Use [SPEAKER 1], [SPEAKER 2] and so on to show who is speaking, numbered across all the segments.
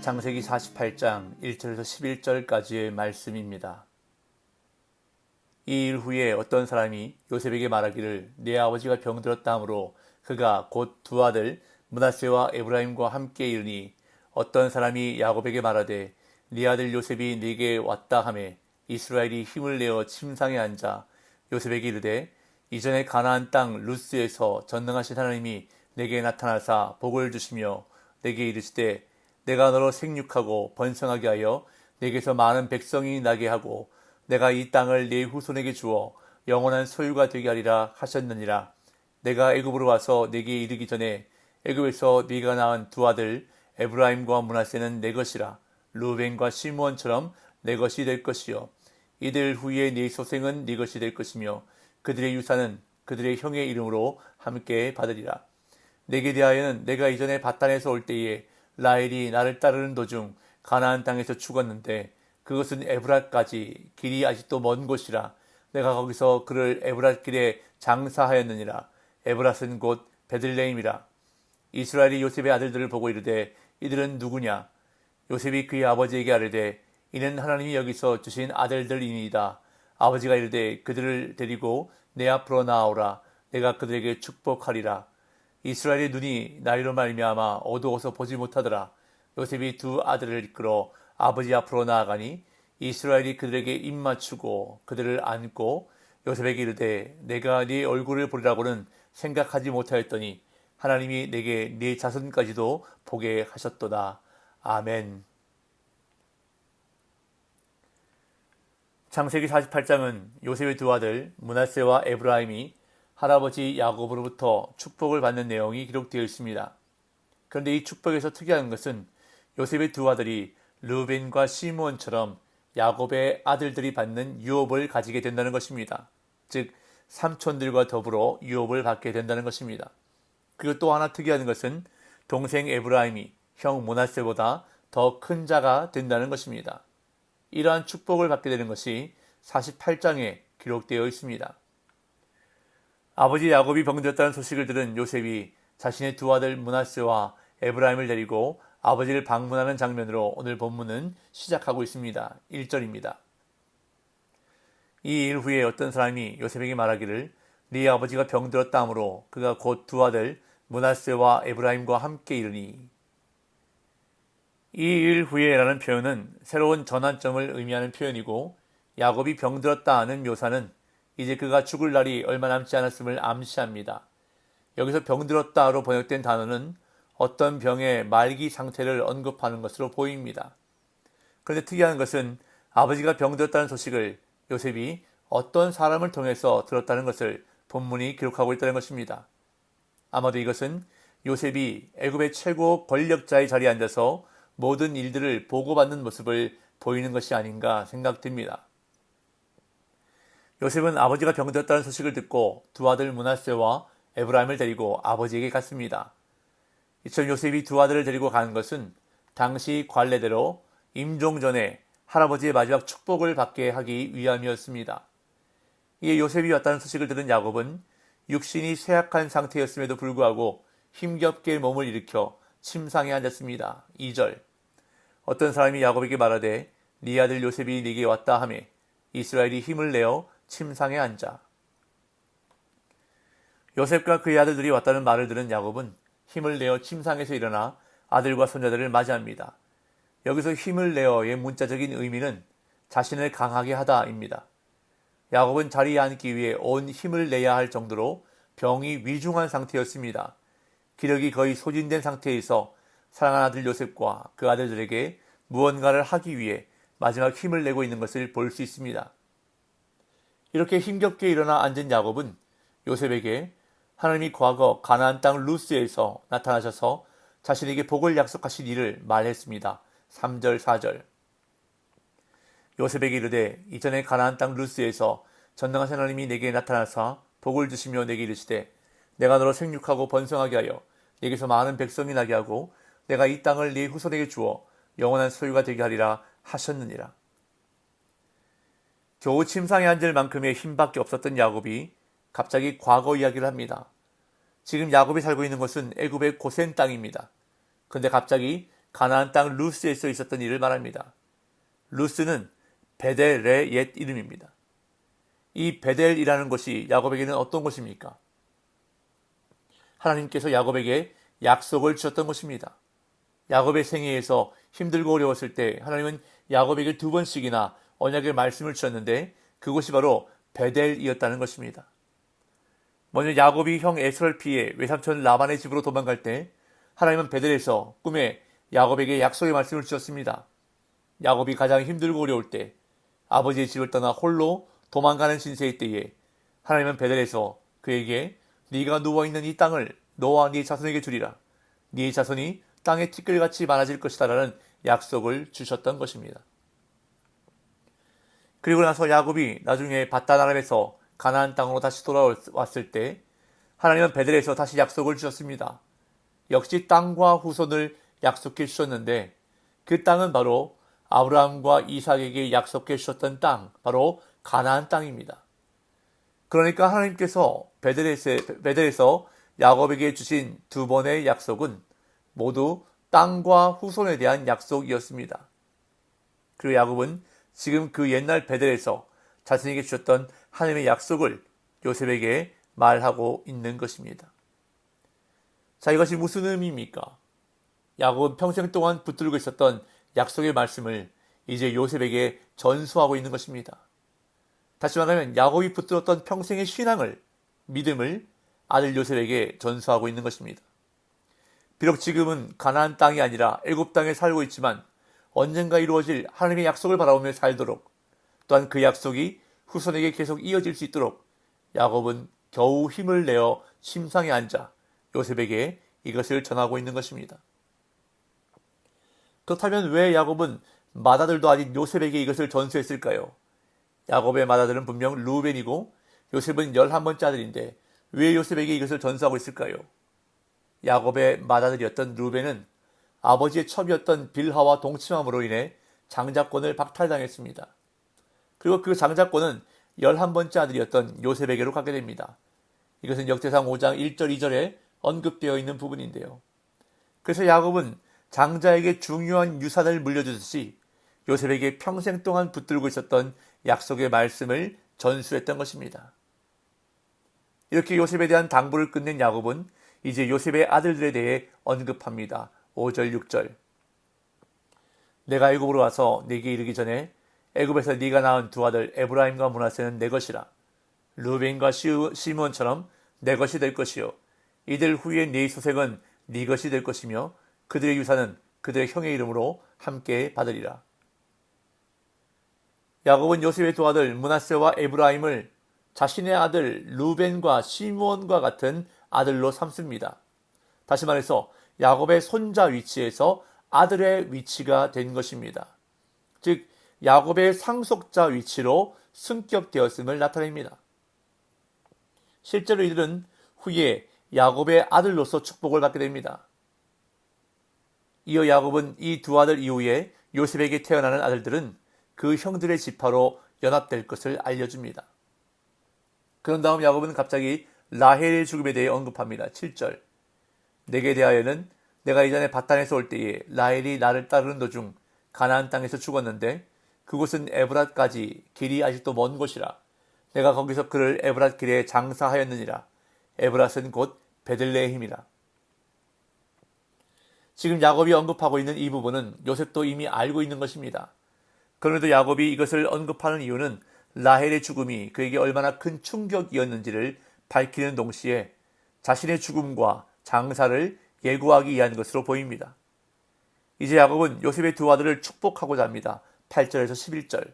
[SPEAKER 1] 창세기 48장 1절에서 11절까지의 말씀입니다. 이 일 후에 어떤 사람이 요셉에게 말하기를 네 아버지가 병들었다 하므로 그가 곧 두 아들 므낫세와 에브라임과 함께 이르니 어떤 사람이 야곱에게 말하되 네 아들 요셉이 네게 왔다 하매 이스라엘이 힘을 내어 침상에 앉아 요셉에게 이르되 이전에 가나안 땅 루스에서 전능하신 하나님이 내게 나타나사 복을 주시며 내게 이르시되 내가 너로 생육하고 번성하게 하여 내게서 많은 백성이 나게 하고 내가 이 땅을 네 후손에게 주어 영원한 소유가 되게 하리라 하셨느니라. 내가 애굽으로 와서 네게 이르기 전에 애굽에서 네가 낳은 두 아들 에브라임과 므낫세는 내 것이라. 루벤과 시므온처럼 내 것이 될 것이요 이들 후에 네 소생은 네 것이 될 것이며 그들의 유산은 그들의 형의 이름으로 함께 받으리라. 내게 대하여는 내가 이전에 바단에서 올 때에 라헬이 나를 따르는 도중 가나안 땅에서 죽었는데 그것은 에브랏까지 길이 아직도 먼 곳이라. 내가 거기서 그를 에브랏 길에 장사하였느니라. 에브랏은 곧 베들레헴이라. 이스라엘이 요셉의 아들들을 보고 이르되 이들은 누구냐? 요셉이 그의 아버지에게 아뢰되 이는 하나님이 여기서 주신 아들들이니이다. 아버지가 이르되 그들을 데리고 내 앞으로 나아오라. 내가 그들에게 축복하리라. 이스라엘의 눈이 나이로 말미암아 어두워서 보지 못하더라. 요셉이 두 아들을 이끌어 아버지 앞으로 나아가니 이스라엘이 그들에게 입맞추고 그들을 안고 요셉에게 이르되 내가 네 얼굴을 보리라고는 생각하지 못하였더니 하나님이 내게 네 자손까지도 보게 하셨도다. 아멘. 창세기 48장은 요셉의 두 아들 므낫세와 에브라임이 할아버지 야곱으로부터 축복을 받는 내용이 기록되어 있습니다. 그런데 이 축복에서 특이한 것은 요셉의 두 아들이 르벤과 시므온처럼 야곱의 아들들이 받는 유업을 가지게 된다는 것입니다. 즉 삼촌들과 더불어 유업을 받게 된다는 것입니다. 그리고 또 하나 특이한 것은 동생 에브라임이 형 므낫세보다 더 큰 자가 된다는 것입니다. 이러한 축복을 받게 되는 것이 48장에 기록되어 있습니다. 아버지 야곱이 병들었다는 소식을 들은 요셉이 자신의 두 아들 므낫세와 에브라임을 데리고 아버지를 방문하는 장면으로 오늘 본문은 시작하고 있습니다. 1절입니다. 이 일 후에 어떤 사람이 요셉에게 말하기를 네 아버지가 병들었다 하므로 그가 곧 두 아들 므낫세와 에브라임과 함께 이르니. 이 일 후에라는 표현은 새로운 전환점을 의미하는 표현이고 야곱이 병들었다 하는 묘사는 이제 그가 죽을 날이 얼마 남지 않았음을 암시합니다. 여기서 병들었다로 번역된 단어는 어떤 병의 말기 상태를 언급하는 것으로 보입니다. 그런데 특이한 것은 아버지가 병들었다는 소식을 요셉이 어떤 사람을 통해서 들었다는 것을 본문이 기록하고 있다는 것입니다. 아마도 이것은 요셉이 애굽의 최고 권력자의 자리에 앉아서 모든 일들을 보고받는 모습을 보이는 것이 아닌가 생각됩니다. 요셉은 아버지가 병들었다는 소식을 듣고 두 아들 므낫세와 에브라임을 데리고 아버지에게 갔습니다. 이처럼 요셉이 두 아들을 데리고 간 것은 당시 관례대로 임종 전에 할아버지의 마지막 축복을 받게 하기 위함이었습니다. 이에 요셉이 왔다는 소식을 들은 야곱은 육신이 쇠약한 상태였음에도 불구하고 힘겹게 몸을 일으켜 침상에 앉았습니다. 2절. 어떤 사람이 야곱에게 말하되 네 아들 요셉이 네게 왔다 하매 이스라엘이 힘을 내어 침상에 앉아. 요셉과 그의 아들들이 왔다는 말을 들은 야곱은 힘을 내어 침상에서 일어나 아들과 손자들을 맞이합니다. 여기서 힘을 내어의 문자적인 의미는 자신을 강하게 하다입니다. 야곱은 자리에 앉기 위해 온 힘을 내야 할 정도로 병이 위중한 상태였습니다. 기력이 거의 소진된 상태에서 사랑하는 아들 요셉과 그 아들들에게 무언가를 하기 위해 마지막 힘을 내고 있는 것을 볼 수 있습니다. 이렇게 힘겹게 일어나 앉은 야곱은 요셉에게 하나님이 과거 가나안 땅 루스에서 나타나셔서 자신에게 복을 약속하신 일을 말했습니다. 3절 4절. 요셉에게 이르되 이전에 가나안 땅 루스에서 전능하신 하나님이 내게 나타나사 복을 주시며 내게 이르시되 내가 너로 생육하고 번성하게 하여 내게서 많은 백성이 나게 하고 내가 이 땅을 네 후손에게 주어 영원한 소유가 되게 하리라 하셨느니라. 겨우 침상에 앉을 만큼의 힘밖에 없었던 야곱이 갑자기 과거 이야기를 합니다. 지금 야곱이 살고 있는 곳은 애굽의 고센 땅입니다. 그런데 갑자기 가나안 땅 루스에서 있었던 일을 말합니다. 루스는 베델의 옛 이름입니다. 이 베델이라는 곳이 야곱에게는 어떤 곳입니까? 하나님께서 야곱에게 약속을 주셨던 것입니다. 야곱의 생애에서 힘들고 어려웠을 때 하나님은 야곱에게 2번씩이나 언약의 말씀을 주셨는데 그곳이 바로 베델이었다는 것입니다. 먼저 야곱이 형 에서를 피해 외삼촌 라반의 집으로 도망갈 때 하나님은 베델에서 꿈에 야곱에게 약속의 말씀을 주셨습니다. 야곱이 가장 힘들고 어려울 때 아버지의 집을 떠나 홀로 도망가는 신세의 때에 하나님은 베델에서 그에게 네가 누워있는 이 땅을 너와 네 자손에게 주리라. 네 자손이 땅의 티끌같이 많아질 것이다 라는 약속을 주셨던 것입니다. 그리고 나서 야곱이 나중에 밧단 아람에서 가나안 땅으로 다시 돌아왔을 때 하나님은 베델에서 다시 약속을 주셨습니다. 역시 땅과 후손을 약속해 주셨는데 그 땅은 바로 아브라함과 이삭에게 약속해 주셨던 땅, 바로 가나안 땅입니다. 그러니까 하나님께서 베델에서 야곱에게 주신 2번의 약속은 모두 땅과 후손에 대한 약속이었습니다. 그리고 야곱은 지금 그 옛날 베델에서 자신에게 주셨던 하나님의 약속을 요셉에게 말하고 있는 것입니다. 자, 이것이 무슨 의미입니까? 야곱은 평생 동안 붙들고 있었던 약속의 말씀을 이제 요셉에게 전수하고 있는 것입니다. 다시 말하면 야곱이 붙들었던 평생의 신앙을, 믿음을 아들 요셉에게 전수하고 있는 것입니다. 비록 지금은 가나안 땅이 아니라 애굽 땅에 살고 있지만 언젠가 이루어질 하나님의 약속을 바라보며 살도록, 또한 그 약속이 후손에게 계속 이어질 수 있도록 야곱은 겨우 힘을 내어 심상에 앉아 요셉에게 이것을 전하고 있는 것입니다. 그렇다면 왜 야곱은 맏아들도 아닌 요셉에게 이것을 전수했을까요? 야곱의 맏아들은 분명 루벤이고 요셉은 11번째 아들인데 왜 요셉에게 이것을 전수하고 있을까요? 야곱의 맏아들이었던 루벤은 아버지의 첩이었던 빌하와 동침함으로 인해 장자권을 박탈당했습니다. 그리고 그 장자권은 11번째 아들이었던 요셉에게로 가게 됩니다. 이것은 역대상 5장 1절 2절에 언급되어 있는 부분인데요. 그래서 야곱은 장자에게 중요한 유산을 물려주듯이 요셉에게 평생 동안 붙들고 있었던 약속의 말씀을 전수했던 것입니다. 이렇게 요셉에 대한 당부를 끝낸 야곱은 이제 요셉의 아들들에 대해 언급합니다. 5절 6절. 내가 애굽으로 와서 네게 이르기 전에 애굽에서 네가 낳은 2아들 에브라임과 므낫세는 내 것이라. 루벤과 시므온처럼 내 것이 될 것이요 이들 후에 네 소생은 네 것이 될 것이며 그들의 유산은 그들의 형의 이름으로 함께 받으리라. 야곱은 요셉의 2아들 므낫세와 에브라임을 자신의 아들 루벤과 시므온과 같은 아들로 삼습니다. 다시 말해서 야곱의 손자 위치에서 아들의 위치가 된 것입니다. 즉 야곱의 상속자 위치로 승격되었음을 나타냅니다. 실제로 이들은 후에 야곱의 아들로서 축복을 받게 됩니다. 이어 야곱은 이 2아들 이후에 요셉에게 태어나는 아들들은 그 형들의 지파로 연합될 것을 알려줍니다. 그런 다음 야곱은 갑자기 라헬의 죽음에 대해 언급합니다. 7절. 내게 대하여는 내가 이전에 밧단에서 올 때에 라헬이 나를 따르는 도중 가나안 땅에서 죽었는데 그곳은 에브랏까지 길이 아직도 먼 곳이라. 내가 거기서 그를 에브랏 길에 장사하였느니라. 에브랏은 곧 베들레헴이라. 지금 야곱이 언급하고 있는 이 부분은 요셉도 이미 알고 있는 것입니다. 그런데도 야곱이 이것을 언급하는 이유는 라헬의 죽음이 그에게 얼마나 큰 충격이었는지를 밝히는 동시에 자신의 죽음과 장사를 예고하기 위한 것으로 보입니다. 이제 야곱은 요셉의 2아들을 축복하고자 합니다. 8절에서 11절.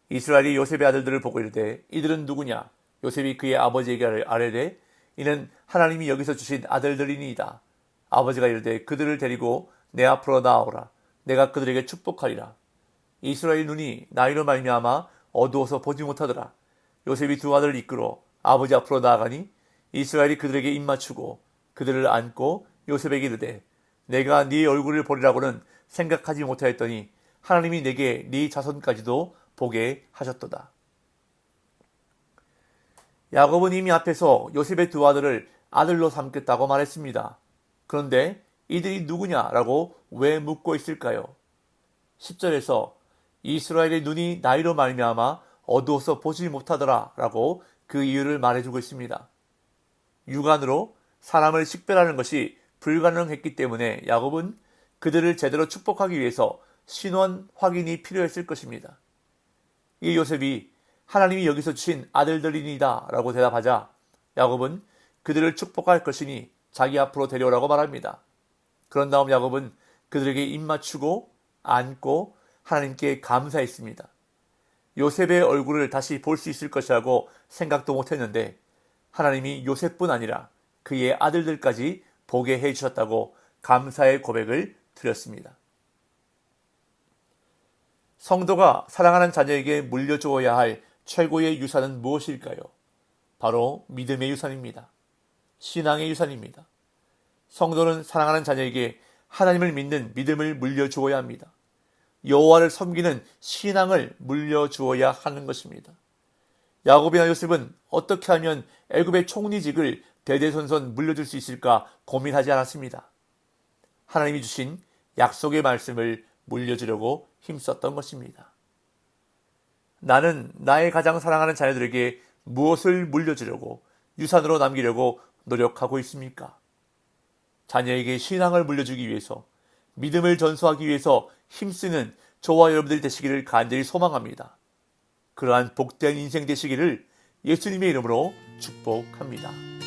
[SPEAKER 1] 이스라엘이 요셉의 아들들을 보고 이르되 이들은 누구냐? 요셉이 그의 아버지에게 아뢰되 이는 하나님이 여기서 주신 아들들이니이다. 아버지가 이르되 그들을 데리고 내 앞으로 나아오라. 내가 그들에게 축복하리라. 이스라엘 눈이 나이로 말미암아 어두워서 보지 못하더라. 요셉이 2아들을 이끌어 아버지 앞으로 나아가니 이스라엘이 그들에게 입맞추고 그들을 안고 요셉에게 이르되 내가 네 얼굴을 보리라고는 생각하지 못하였더니 하나님이 내게 네 자손까지도 보게 하셨도다. 야곱은 이미 앞에서 요셉의 2아들을 아들로 삼겠다고 말했습니다. 그런데 이들이 누구냐라고 왜 묻고 있을까요? 10절에서 이스라엘의 눈이 나이로 말미암아 어두워서 보지 못하더라 라고 그 이유를 말해주고 있습니다. 육안으로 사람을 식별하는 것이 불가능했기 때문에 야곱은 그들을 제대로 축복하기 위해서 신원 확인이 필요했을 것입니다. 이 요셉이 하나님이 여기서 주신 아들들이니다 라고 대답하자 야곱은 그들을 축복할 것이니 자기 앞으로 데려오라고 말합니다. 그런 다음 야곱은 그들에게 입맞추고 안고 하나님께 감사했습니다. 요셉의 얼굴을 다시 볼 수 있을 것이라고 생각도 못했는데 하나님이 요셉뿐 아니라 그의 아들들까지 보게 해주셨다고 감사의 고백을 드렸습니다. 성도가 사랑하는 자녀에게 물려주어야 할 최고의 유산은 무엇일까요? 바로 믿음의 유산입니다. 신앙의 유산입니다. 성도는 사랑하는 자녀에게 하나님을 믿는 믿음을 물려주어야 합니다. 여호와를 섬기는 신앙을 물려주어야 하는 것입니다. 야곱이나 요셉은 어떻게 하면 애굽의 총리직을 대대손손 물려줄 수 있을까 고민하지 않았습니다. 하나님이 주신 약속의 말씀을 물려주려고 힘썼던 것입니다. 나는 나의 가장 사랑하는 자녀들에게 무엇을 물려주려고 유산으로 남기려고 노력하고 있습니까? 자녀에게 신앙을 물려주기 위해서 믿음을 전수하기 위해서 힘쓰는 저와 여러분들이 되시기를 간절히 소망합니다. 그러한 복된 인생 되시기를 예수님의 이름으로 축복합니다.